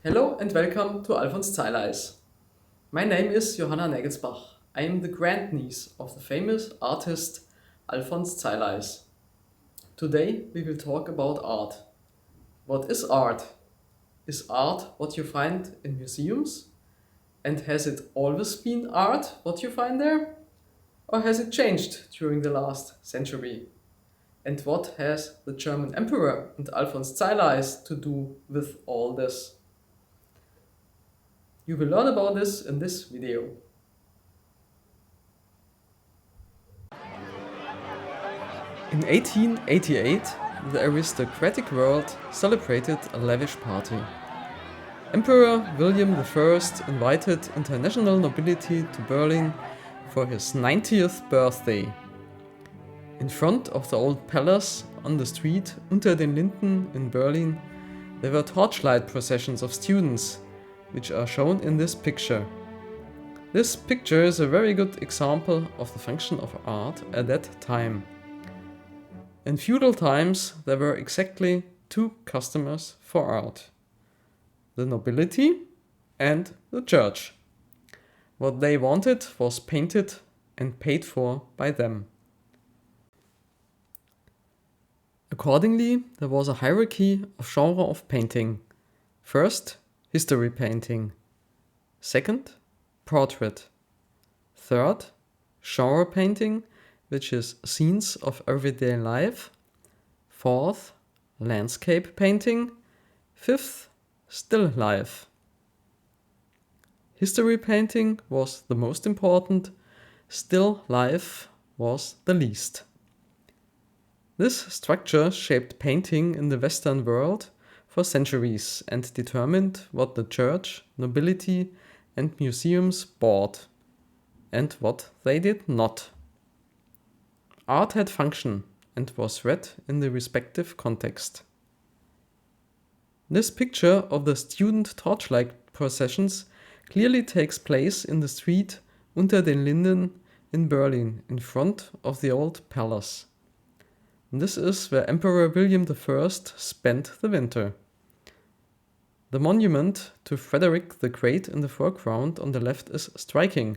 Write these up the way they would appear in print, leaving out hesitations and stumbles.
Hello and welcome to Alfons Zeileis. My name is Johanna Nagelsbach. I am the grandniece of the famous artist Alfons Zeileis. Today we will talk about art. What is art? Is art what you find in museums? And has it always been art what you find there? Or has it changed during the last century? And what has the German Emperor and Alfons Zeileis to do with all this? You will learn about this in this video. In 1888, the aristocratic world celebrated a lavish party. Emperor William I invited international nobility to Berlin for his 90th birthday. In front of the old palace on the street Unter den Linden in Berlin, there were torchlight processions of students, which are shown in this picture. This picture is a very good example of the function of art at that time. In feudal times, there were exactly two customers for art: the nobility and the church. What they wanted was painted and paid for by them. Accordingly, there was a hierarchy of genre of painting. First, history painting. Second, portrait. Third, genre painting, which is scenes of everyday life. Fourth, landscape painting. Fifth, still life. History painting was the most important, still life was the least. This structure shaped painting in the Western world for centuries and determined what the church, nobility, and museums bought, and what they did not. Art had function and was read in the respective context. This picture of the student torchlight processions clearly takes place in the street Unter den Linden in Berlin, in front of the old palace. This is where Emperor William I spent the winter. The monument to Frederick the Great in the foreground on the left is striking,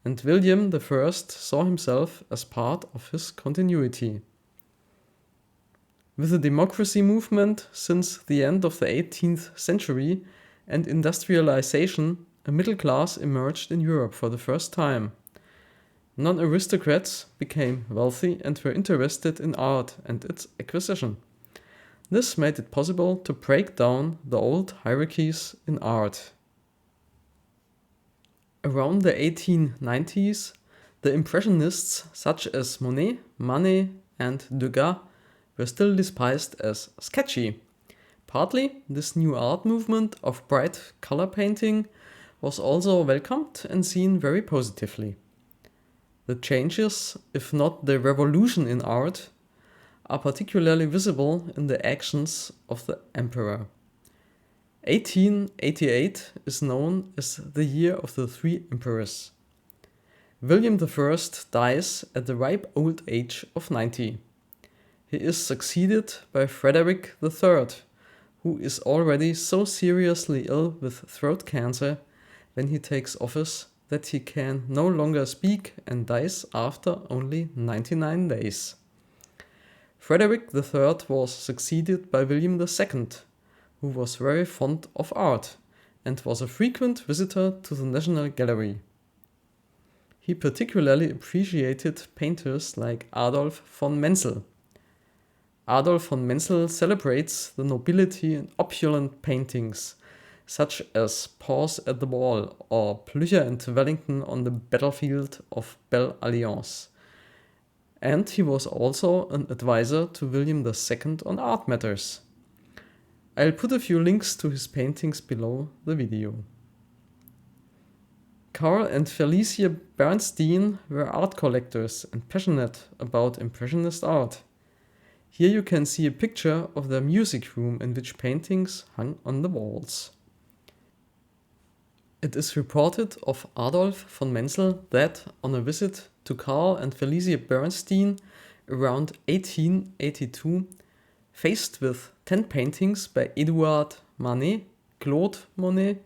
and William I saw himself as part of his continuity. With the democracy movement since the end of the 18th century and industrialization, a middle class emerged in Europe for the first time. Non-aristocrats became wealthy and were interested in art and its acquisition. This made it possible to break down the old hierarchies in art. Around the 1890s, the Impressionists such as Monet, Manet and Degas were still despised as sketchy. Partly, this new art movement of bright color painting was also welcomed and seen very positively. The changes, if not the revolution in art, are particularly visible in the actions of the emperor. 1888 is known as the year of the three emperors. William I dies at the ripe old age of 90. He is succeeded by Frederick III, who is already so seriously ill with throat cancer when he takes office that he can no longer speak and dies after only 99 days. Frederick III was succeeded by William II, who was very fond of art and was a frequent visitor to the Nationalgalerie. He particularly appreciated painters like Adolf von Menzel. Adolf von Menzel celebrates the nobility in opulent paintings, such as Pause at the Wall or Blücher and Wellington on the battlefield of Belle Alliance. And he was also an advisor to William II on art matters. I'll put a few links to his paintings below the video. Karl and Felicia Bernstein were art collectors and passionate about Impressionist art. Here you can see a picture of their music room in which paintings hung on the walls. It is reported of Adolf von Menzel that, on a visit to Karl and Felicia Bernstein around 1882, faced with 10 paintings by Edouard Manet, Claude Monet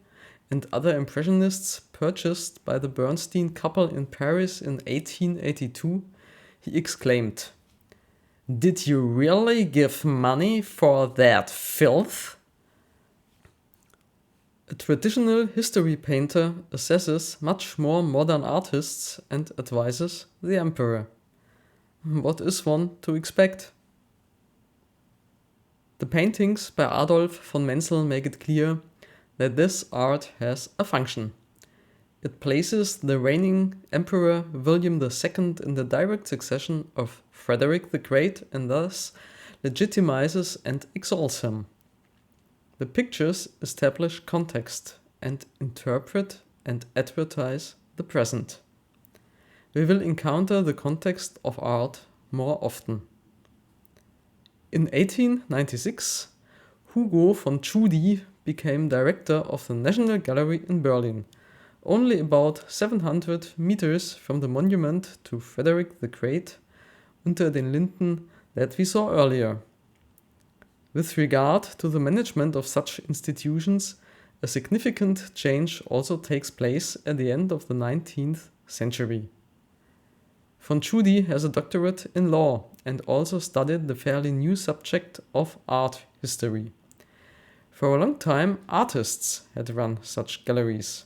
and other Impressionists purchased by the Bernstein couple in Paris in 1882, he exclaimed, "Did you really give money for that filth?" A traditional history painter assesses much more modern artists and advises the emperor. What is one to expect? The paintings by Adolf von Menzel make it clear that this art has a function. It places the reigning Emperor William II in the direct succession of Frederick the Great and thus legitimizes and exalts him. The pictures establish context and interpret and advertise the present. We will encounter the context of art more often. In 1896, Hugo von Tschudi became director of the National Gallery in Berlin, only about 700 meters from the monument to Frederick the Great unter den Linden that we saw earlier. With regard to the management of such institutions, a significant change also takes place at the end of the 19th century. Von Tschudi has a doctorate in law and also studied the fairly new subject of art history. For a long time, artists had run such galleries.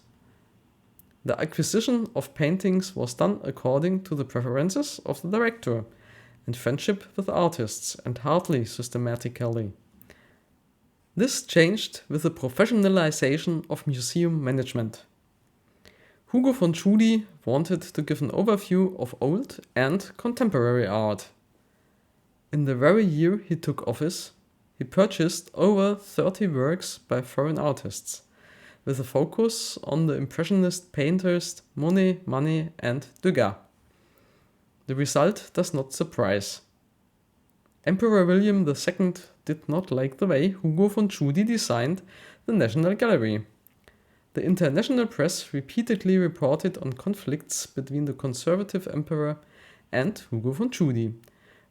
The acquisition of paintings was done according to the preferences of the director and friendship with artists, and hardly systematically. This changed with the professionalization of museum management. Hugo von Tschudi wanted to give an overview of old and contemporary art. In the very year he took office, he purchased over 30 works by foreign artists, with a focus on the Impressionist painters Monet, Manet and Degas. The result does not surprise. Emperor William II did not like the way Hugo von Tschudi designed the National Gallery. The international press repeatedly reported on conflicts between the conservative emperor and Hugo von Tschudi.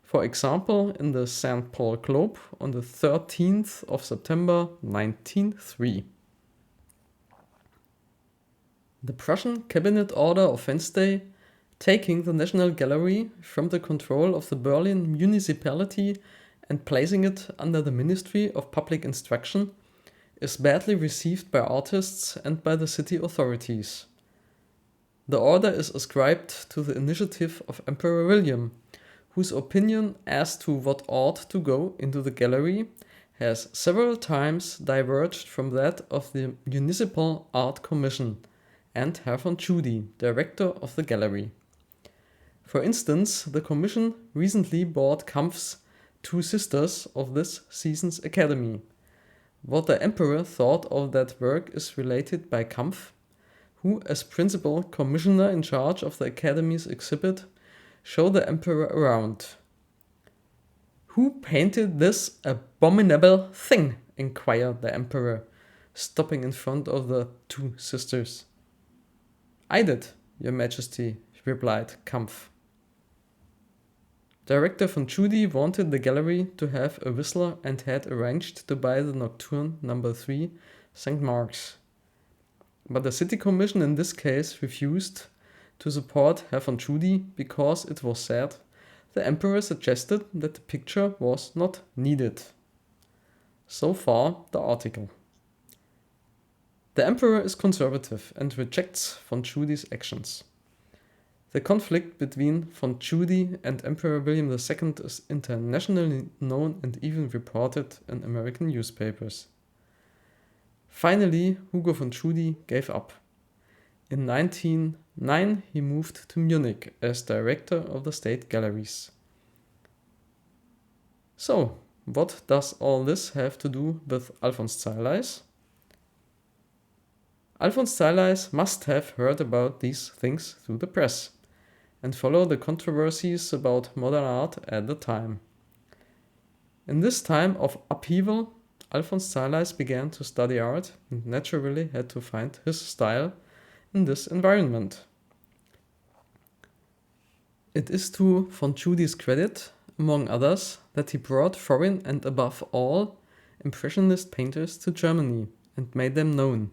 For example, in the St. Paul Globe on the 13th of September 1903. The Prussian cabinet order of Wednesday, taking the National Gallery from the control of the Berlin municipality and placing it under the Ministry of Public Instruction, is badly received by artists and by the city authorities. The order is ascribed to the initiative of Emperor William, whose opinion as to what ought to go into the gallery has several times diverged from that of the Municipal Art Commission and Herr von Tschudi, director of the gallery. For instance, the commission recently bought Kampf's Two Sisters of this season's Academy. What the emperor thought of that work is related by Kampf, who, as principal commissioner in charge of the Academy's exhibit, showed the emperor around. "Who painted this abominable thing?" inquired the emperor, stopping in front of the Two Sisters. "I did, Your Majesty," replied Kampf. Director von Tschudi wanted the gallery to have a Whistler and had arranged to buy the Nocturne No. 3, St. Mark's. But the city commission in this case refused to support Herr von Tschudi because it was said the emperor suggested that the picture was not needed. So far the article. The emperor is conservative and rejects von Tschudi's actions. The conflict between von Tschudi and Emperor William II is internationally known and even reported in American newspapers. Finally, Hugo von Tschudi gave up. In 1909 he moved to Munich as director of the state galleries. So, what does all this have to do with Alfons Zeileis? Alfons Zeileis must have heard about these things through the press and follow the controversies about modern art at the time. In this time of upheaval, Alfons Zeileis began to study art and naturally had to find his style in this environment. It is to von Tschudi's credit, among others, that he brought foreign and above all Impressionist painters to Germany and made them known.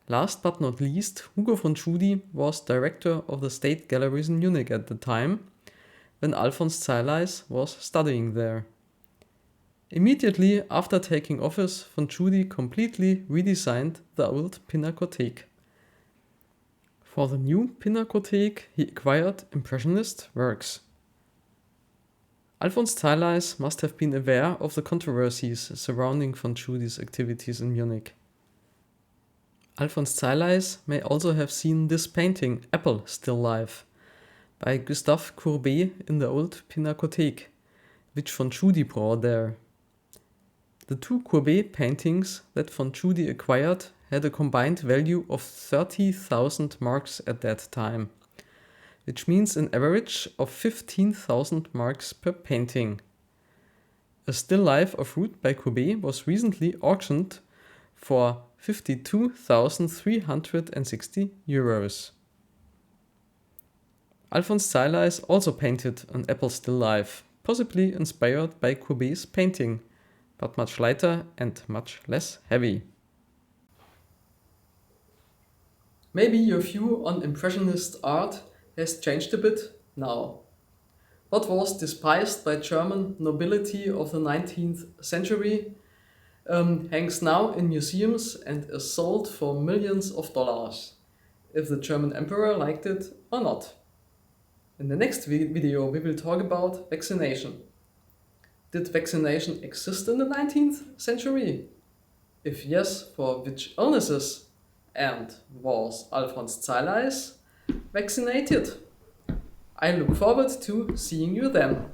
Last but not least, Hugo von Tschudi was director of the state galleries in Munich at the time, when Alfons Zeileis was studying there. Immediately after taking office, von Tschudi completely redesigned the old Pinakothek. For the new Pinakothek, he acquired Impressionist works. Alfons Zeileis must have been aware of the controversies surrounding von Tschudi's activities in Munich. Alfons Zeileis may also have seen this painting, Apple Still Life, by Gustave Courbet in the old Pinakothek, which von Tschudi brought there. The two Courbet paintings that von Tschudi acquired had a combined value of 30,000 marks at that time, which means an average of 15,000 marks per painting. A still life of Ruth by Courbet was recently auctioned for 52,360 euros. Alfons Zeileis also painted an apple still life, possibly inspired by Courbet's painting, but much lighter and much less heavy. Maybe your view on Impressionist art has changed a bit now. What was despised by German nobility of the 19th century hangs now in museums and is sold for millions of dollars, if the German emperor liked it or not. In the next video we will talk about vaccination. Did vaccination exist in the 19th century? If yes, for which illnesses? And was Alfons Zeileis vaccinated? I look forward to seeing you then.